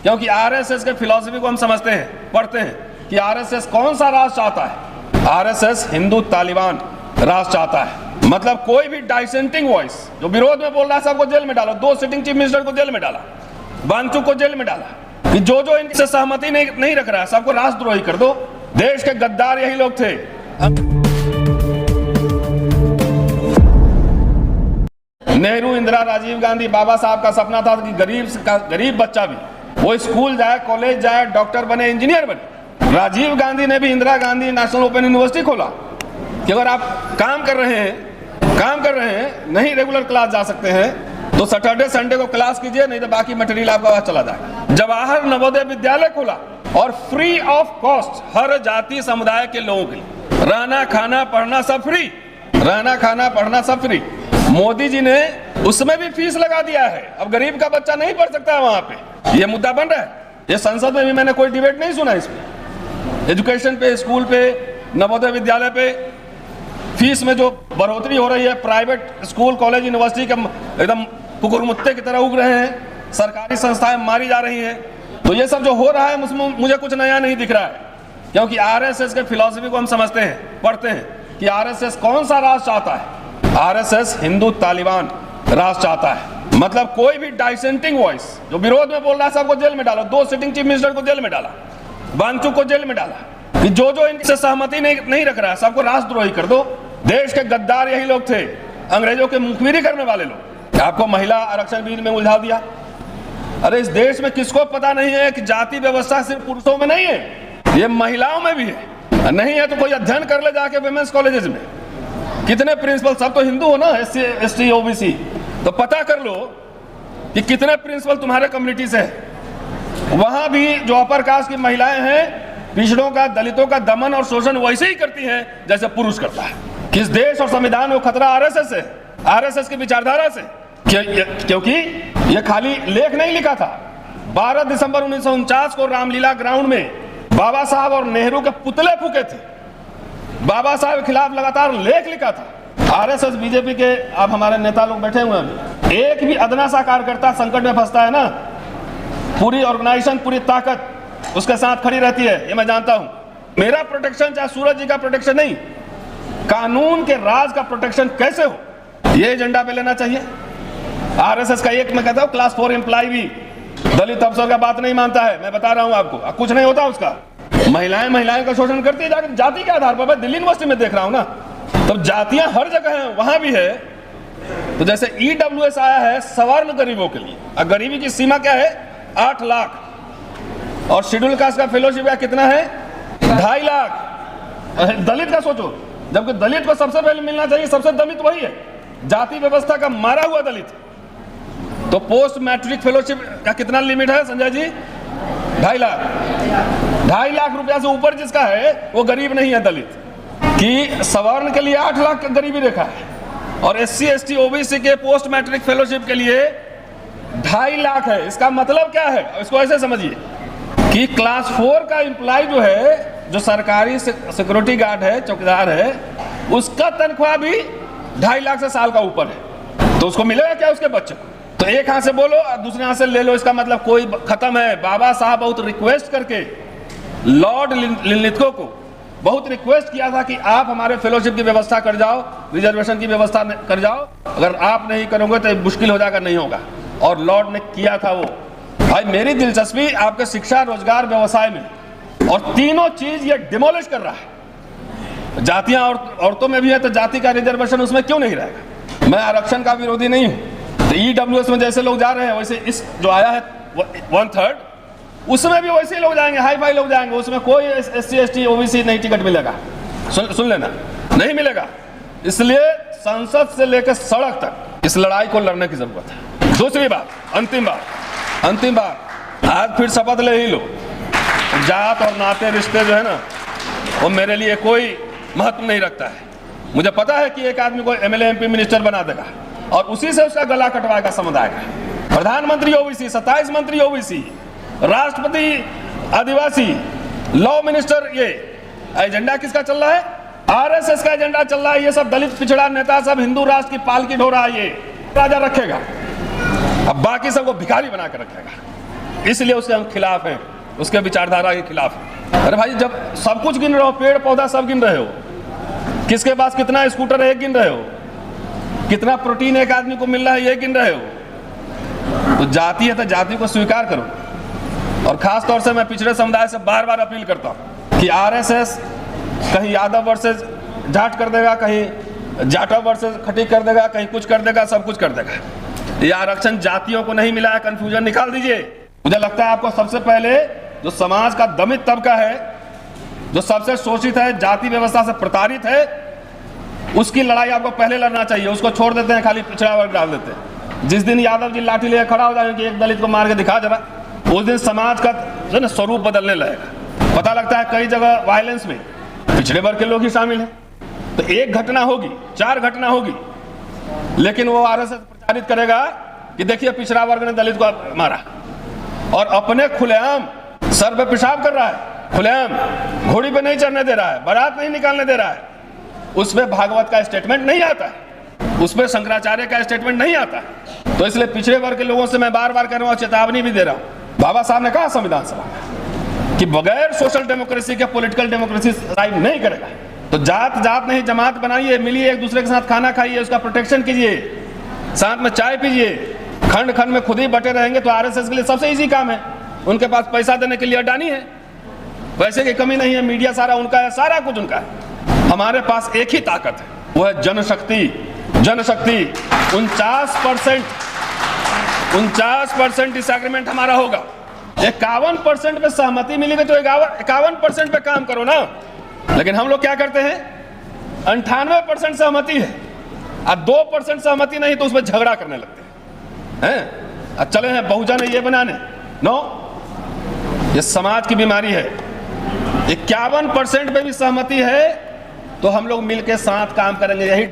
क्योंकि आरएसएस के फिलॉसफी को हम समझते हैं, पढ़ते हैं कि आरएसएस कौन सा राष्ट्र चाहता है। आरएसएस हिंदू तालिबान राष्ट्र चाहता है। मतलब कोई भी डाइसेंटिंग वॉइस जो विरोध में बोल रहा है सबको जेल में डालो। 2 सिटिंग चीफ मिनिस्टर को जेल में डाला, वांगचुक को जेल में डाला कि जो इनसे सहमति नहीं रख रहा है सबको राष्ट्रद्रोही कर दो। देश के गद्दार यही लोग थे। नेहरू, इंदिरा, राजीव गांधी, बाबा साहब का सपना था कि गरीब बच्चा भी वो स्कूल जाए, कॉलेज जाए, डॉक्टर बने, इंजीनियर बने। राजीव गांधी ने भी Indira Gandhi national open university खोला कि अगर आप काम कर रहे हैं नहीं रेगुलर क्लास जा सकते हैं तो सैटरडे संडे को क्लास कीजिए, नहीं तो बाकी मटेरियल आपका वहां चला जाए। जवाहर नवोदय विद्यालय खोला और फ्री ऑफ कॉस्ट हर जाति समुदाय के लोगों के लिए रहना, खाना, पढ़ना सब फ्री, फ्री। मोदी जी ने उसमें भी फीस लगा दिया है। अब गरीब का बच्चा नहीं पढ़ सकता है वहां पे। ये मुद्दा बन रहा है। ये संसद में भी मैंने कोई डिबेट नहीं सुना इसमें। एजुकेशन पे, स्कूल पे, नवोदय विद्यालय पे फीस में जो बढ़ोतरी हो रही है, प्राइवेट स्कूल, कॉलेज, यूनिवर्सिटी के एकदम कुकुरमुत्ते की तरह उग रहे हैं, सरकारी संस्थाएं मारी जा रही हैं। तो ये सब जो हो रहा है उसमें मुझे कुछ नया नहीं दिख रहा है, क्योंकि आरएसएस के फिलॉसफी को हम समझते हैं, पढ़ते हैं कि आरएसएस कौन सा राष्ट्र चाहता है। आरएसएस हिंदू तालिबान राष्ट्र चाहता है। मतलब कोई भी डाइसेंटिंग वॉइस जो विरोध में बोल रहा है सबको जेल में डालो। 2 सिटिंग चीफ मिनिस्टर को जेल में डाला, वांगचुक को जेल में डाला कि जो इनसे सहमति नहीं रख रहा है सबको राष्ट्रद्रोही कर दो। देश के गद्दार यही लोग थे, अंग्रेजों के मुखबिरी करने वाले लोग। आपको महिला आरक्षण बिल में उलझा दिया। अरे इस देश में किसको पता नहीं है कि जाति व्यवस्था सिर्फ पुरुषों में नहीं है, ये महिलाओं में भी है। नहीं है तो कोई अध्ययन कर ले जाके विमेंस कॉलेजेस में। कितने प्रिंसिपल, सब तो हिंदू हो ना, SC, ST, OBC, तो पता कर लो कि कितने प्रिंसिपल तुम्हारे कम्युनिटी से है। वहां भी जो अपर कास्ट की महिलाएं हैं, पिछड़ों का, दलितों का दमन और शोषण वैसे ही करती हैं जैसे पुरुष करता है। किस देश और संविधान को खतरा आरएसएस से, आरएसएस की विचारधारा से, क्योंकि ये खाली लेख नहीं लिखा था। 12 दिसंबर 1949 को रामलीला ग्राउंड में बाबा साहब और नेहरू के पुतले फूके थे। बाबा साहब के खिलाफ लगातार लेख लिखा था। आरएसएस, बीजेपी के आप हमारे नेता लोग बैठे हुए हैं, एक भी अदना सा कार्यकर्ता संकट में फंसता है ना, पूरी ऑर्गेनाइजेशन, पूरी ताकत उसके साथ खड़ी रहती है। ये मैं जानता हूं। मेरा प्रोटेक्शन चाहे सूरज जी का प्रोटेक्शन नहीं, कानून के राज का प्रोटेक्शन कैसे हो, ये एजेंडा पे लेना चाहिए। आरएसएस का एक मैं कहता हूं क्लास 4 एम्प्लॉय भी दलित अफसर का बात नहीं मानता है। मैं बता रहा हूं आपको, कुछ नहीं होता उसका। महिलाएं का शोषण करती है जाकर जाति के आधार पर। मैं दिल्ली यूनिवर्सिटी में देख रहा हूं ना, तो जातियां हर जगह हैं, वहां भी है। तो जैसे EWS आया है सवर्ण गरीबों के लिए, और गरीबी की सीमा क्या है 8 लाख, और शेड्यूल कास्ट का फेलोशिप कितना है 2.5 लाख। दलित का सोचो, जबकि दलित को सबसे पहले मिलना चाहिए, सबसे दलित वही है, जाति व्यवस्था का मारा हुआ दलित। तो पोस्ट मैट्रिक फेलोशिप का कितना लिमिट है संजय जी 2.5 लाख। 2.5 लाख रुपया से ऊपर जिसका है वो गरीब नहीं है, दलित की। सवर्ण के लिए 8 लाख का गरीबी रेखा है, और SC, ST, OBC के पोस्ट मैट्रिक फेलोशिप के लिए 2.5 लाख है। इसका मतलब क्या है, इसको ऐसे समझिए कि क्लास 4 का एम्प्लॉय जो है, जो सरकारी सिक्योरिटी गार्ड है, चौकीदार है, उसका तनख्वाह भी 2.5 लाख से साल का ऊपर है। तो उसको मिलेगा क्या उसके बच्चे को? तो एक हाथ से बोलो और दूसरे हाथ से ले लो, इसका मतलब कोई खत्म है। बाबा साहब बहुत रिक्वेस्ट करके लॉर्ड लिनलिथगो को बहुत रिक्वेस्ट किया था कि आप हमारे फेलोशिप की व्यवस्था कर जाओ, रिजर्वेशन की व्यवस्था कर जाओ, अगर आप नहीं करोगे तो मुश्किल हो जाएगा, नहीं होगा। और लॉर्ड ने किया था वो। भाई मेरी दिलचस्पी आपके शिक्षा, रोजगार, व्यवसाय में, और तीनों चीज ये डिमोलिश कर रहा है। जातियां औरतों में भी है, तो जाति का रिजर्वेशन उसमें क्यों नहीं रहेगा? मैं आरक्षण का विरोधी नहीं हूं। तो EWS में जैसे लोग जा रहे हैं, वैसे इस जो आया है 1/3 उसमें भी वैसे ही लोग जाएंगे, हाई फाई लोग जाएंगे। उसमें कोई SC, ST, OBC नहीं टिकट मिलेगा। सुन लेना, नहीं मिलेगा। इसलिए संसद से लेकर सड़क तक इस लड़ाई को लड़ने की जरूरत है। दूसरी बात, अंतिम बात, आज फिर शपथ ले ही लो। जात और नाते रिश्ते जो है ना, वो मेरे लिए कोई महत्व नहीं रखता है। मुझे पता है कि एक आदमी को MLA, MP, मिनिस्टर बना देगा और उसी से उसका गला कटवाएगा समुदाय का। प्रधानमंत्री OBC, 27 मंत्री OBC, राष्ट्रपति आदिवासी, लॉ मिनिस्टर। ये एजेंडा किसका चल रहा है? आरएसएस का एजेंडा चल रहा है। ये सब दलित पिछड़ा नेता सब हिंदू राष्ट्र की पालकी ढो रहा है। ये राजा रखेगा, अब बाकी सबको भिखारी बना कर रखेगा। इसलिए उसके हम खिलाफ हैं, उसके विचारधारा के खिलाफ हैं। अरे भाई, जब सब कुछ गिन रहे हो, पेड़ पौधा सब गिन रहे हो, किसके पास कितना स्कूटर है गिन रहे हो, कितना प्रोटीन एक आदमी को मिल रहा है ये गिन रहे हो, तो जाति है तो जाति को स्वीकार करो। और खास तौर से मैं पिछड़े समुदाय से बार बार अपील करता हूँ कि आरएसएस कहीं यादव वर्सेस जाट कर देगा, कहीं जाटव वर्सेस खटीक कर देगा, कहीं कुछ कर देगा, सब कुछ कर देगा। ये आरक्षण जातियों को नहीं मिला है, कंफ्यूजन निकाल दीजिए। मुझे लगता है आपको सबसे पहले जो समाज का दमित तबका है, जो सबसे शोषित है, जाति व्यवस्था से प्रताड़ित है, उसकी लड़ाई आपको पहले लड़ना चाहिए। उसको छोड़ देते हैं, खाली पिछड़ा वर्ग डाल देते हैं। जिस दिन यादव जी लाठी लेकर खड़ा हो जाएंगे कि एक दलित को मार के दिखा जरा, उस दिन समाज का जो ना स्वरूप बदलने लगेगा। पता लगता है कई जगह वायलेंस में पिछड़े वर्ग के लोग ही शामिल हैं। तो एक घटना होगी, 4 घटना होगी, लेकिन वो आरएसएस प्रचारित करेगा कि देखिए पिछड़ा वर्ग ने दलित को मारा, और अपने खुलेआम सर पे पेशाब कर रहा है, खुलेआम घोड़ी पे नहीं चढ़ने दे रहा है, बारात नहीं निकालने दे रहा है। उसमें भागवत का स्टेटमेंट नहीं आता है, उसमें शंकराचार्य का स्टेटमेंट नहीं आता है। तो इसलिए पिछड़े वर्ग के लोगों से मैं बार बार कह रहा हूं, चेतावनी भी दे रहा हूं। बाबा साहब ने कहा संविधान सभा में कि बगैर सोशल डेमोक्रेसी के पॉलिटिकल डेमोक्रेसी सर्वाइव नहीं करेगा। तो जात जात नहीं, जमात बनाइए, मिलिए, एक दूसरे के साथ खाना खाइए, उसका प्रोटेक्शन कीजिए, साथ में चाय पीजिए। खंड खंड में खुद ही बटे रहेंगे तो आरएसएस के लिए सबसे इजी काम है। उनके पास पैसा देने के लिए अडानी है, पैसे की कमी नहीं है, मीडिया सारा उनका है, सारा कुछ उनका है। हमारे पास एक ही ताकत है, वो है जनशक्ति। जनशक्ति 49% डिसएग्रीमेंट हमारा होगा। 51% पे सहमति मिलेगी तो 51% पे काम करो ना। लेकिन हम लोग क्या करते हैं, 98% सहमति है और 2% सहमति नहीं तो उसमें झगड़ा करने लगते हैं। चले हैं बहुजन ये बनाने, नो, ये समाज की बीमारी है। 51% पे भी सहमति है तो हम लोग मिलके साथ काम करेंगे, यही